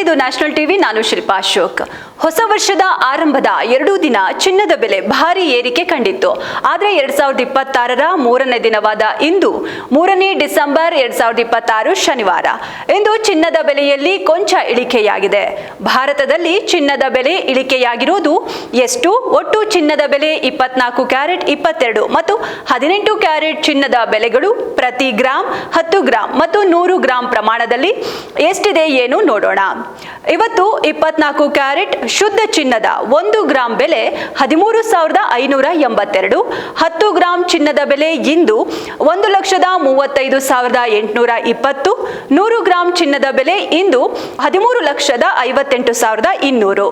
ಇದು national TV. ನಾನು ಶಿಲ್ಪಾ ಅಶೋಕ್. ಹೊಸ ವರ್ಷದ ಆರಂಭದ 2 ದಿನ ಚಿನ್ನದ ಬೆಲೆ ಭಾರಿ ಏರಿಕೆ ಕಂಡಿತ್ತು. ಆದರೆ 2026ರ 3ನೇ ದಿನವಾದ ಇಂದು 3ನೇ ಡಿಸೆಂಬರ್ 2026 ಶನಿವಾರ ಇಂದು ಚಿನ್ನದ ಬೆಲೆಯಲ್ಲಿ ಕೊಂಚ ಇಳಿಕೆಯಾಗಿದೆ. ಭಾರತದಲ್ಲಿ ಚಿನ್ನದ ಬೆಲೆ ಇಳಿಕೆಯಾಗಿರುವುದು ಎಷ್ಟು? ಒಟ್ಟು ಚಿನ್ನದ ಬೆಲೆ 24 ಕ್ಯಾರೆಟ್, 22 ಮತ್ತು 18 ಕ್ಯಾರೆಟ್ ಚಿನ್ನದ ಬೆಲೆಗಳು ಪ್ರತಿ ಗ್ರಾಂ, 10 ಗ್ರಾಂ ಮತ್ತು 100 ಗ್ರಾಂ ಪ್ರಮಾಣದಲ್ಲಿ ಎಷ್ಟಿದೆ ಏನು ನೋಡೋಣ. ಇವತ್ತು 24 ಕ್ಯಾರೆಟ್ ಶುದ್ಧ ಚಿನ್ನದ 1 ಗ್ರಾಂ ಬೆಲೆ 13,582. 10 ಗ್ರಾಂ ಚಿನ್ನದ ಬೆಲೆ ಇಂದು 1,35,820. 100 ಗ್ರಾಂ ಚಿನ್ನದ ಬೆಲೆ ಇಂದು 13,58,200.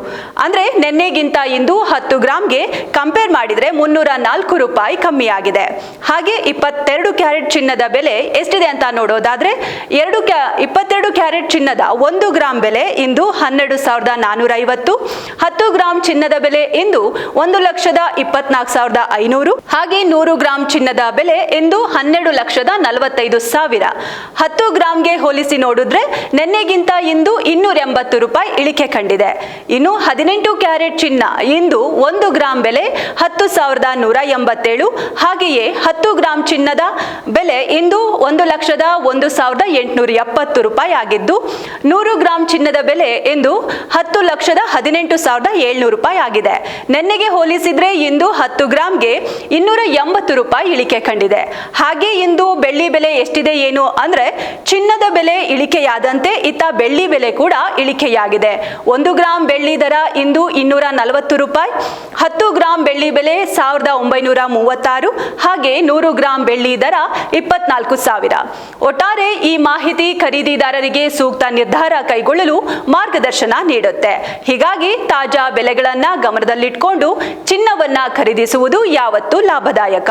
ಅಂದ್ರೆ ನಿನ್ನೆಗಿಂತ ಇಂದು 10 ಗ್ರಾಂಗೆ ಕಂಪೇರ್ ಮಾಡಿದ್ರೆ 304 ರೂಪಾಯಿ ಕಮ್ಮಿಯಾಗಿದೆ. ಹಾಗೆ 22 ಕ್ಯಾರೆಟ್ ಚಿನ್ನದ ಬೆಲೆ ಎಷ್ಟಿದೆ ಅಂತ ನೋಡೋದಾದ್ರೆ 22 ಕ್ಯಾರೆಟ್ ಚಿನ್ನದ 1 ಗ್ರಾಂ ಬೆಲೆ ಇಂದು 12,450. 10 ಗ್ರಾಂ ಚಿನ್ನದ ಬೆಲೆ ಇಂದು 1,24,500. ಹಾಗೆ 100 ಗ್ರಾಂ ಚಿನ್ನದ ಬೆಲೆ ಇಂದು 12,45,000. 10 ಗ್ರಾಂಗೆ ಹೋಲಿಸಿ ನೋಡಿದ್ರೆ ನಿನ್ನೆಗಿಂತ ಇಂದು 280 ರೂಪಾಯಿ ಇಳಿಕೆ ಕಂಡಿದೆ. ಇನ್ನು 18 ಕ್ಯಾರೆಟ್ ಚಿನ್ನ ಇಂದು 1 ಗ್ರಾಂ ಬೆಲೆ 10,187. ಹಾಗೆಯೇ 10 ಗ್ರಾಂ ಚಿನ್ನದ ಬೆಲೆ ಇಂದು 1,01,870 ರೂಪಾಯಿ ಆಗಿದ್ದು 100 ಗ್ರಾಂ ಚಿನ್ನದ ಬೆಲೆ ಇಂದು 10,18,700 ರೂಪಾಯಿ ಆಗಿದೆ. ನಿನ್ನೆಗೆ ಹೋಲಿಸಿದ್ರೆ ಇಂದು 10 ಗ್ರಾಂಗೆ 280 ರೂಪಾಯಿ ಇಳಿಕೆ ಕಂಡಿದೆ. ಹಾಗೆ ಇಂದು ಬೆಳ್ಳಿ ಬೆಲೆ ಎಷ್ಟಿದೆ ಏನು ಅಂದ್ರೆ ಚಿನ್ನದ ಬೆಲೆ ಇಳಿಕೆಯಾದಂತೆ ಇತ್ತ ಬೆಳ್ಳಿ ಬೆಲೆ ಕೂಡ ಇಳಿಕೆಯಾಗಿದೆ. 1 ಗ್ರಾಂ ಬೆಳ್ಳಿ ದರ ಇಂದು 240 ರೂಪಾಯಿ. 10 ಗ್ರಾಂ ಬೆಳ್ಳಿ ಬೆಲೆ 1,936. ಹಾಗೆ 100 ಗ್ರಾಂ ಬೆಳ್ಳಿ ದರ 24,000. ಒಟ್ಟಾರೆ ಈ ಮಾಹಿತಿ ಖರೀದಿದಾರರಿಗೆ ಸೂಕ್ತ ನಿರ್ಧಾರ ಕೈಗೊಳ್ಳಲು ಮಾರ್ಗದರ್ಶನ ನೀಡುತ್ತೆ. ಹೀಗಾಗಿ ತಾಜಾ ಬೆಲೆಗಳನ್ನ ಗಮನದಲ್ಲಿಟ್ಕೊಂಡು ಚಿನ್ನವನ್ನ ಖರೀದಿಸುವುದು ಯಾವತ್ತೂ ಲಾಭದಾಯಕ.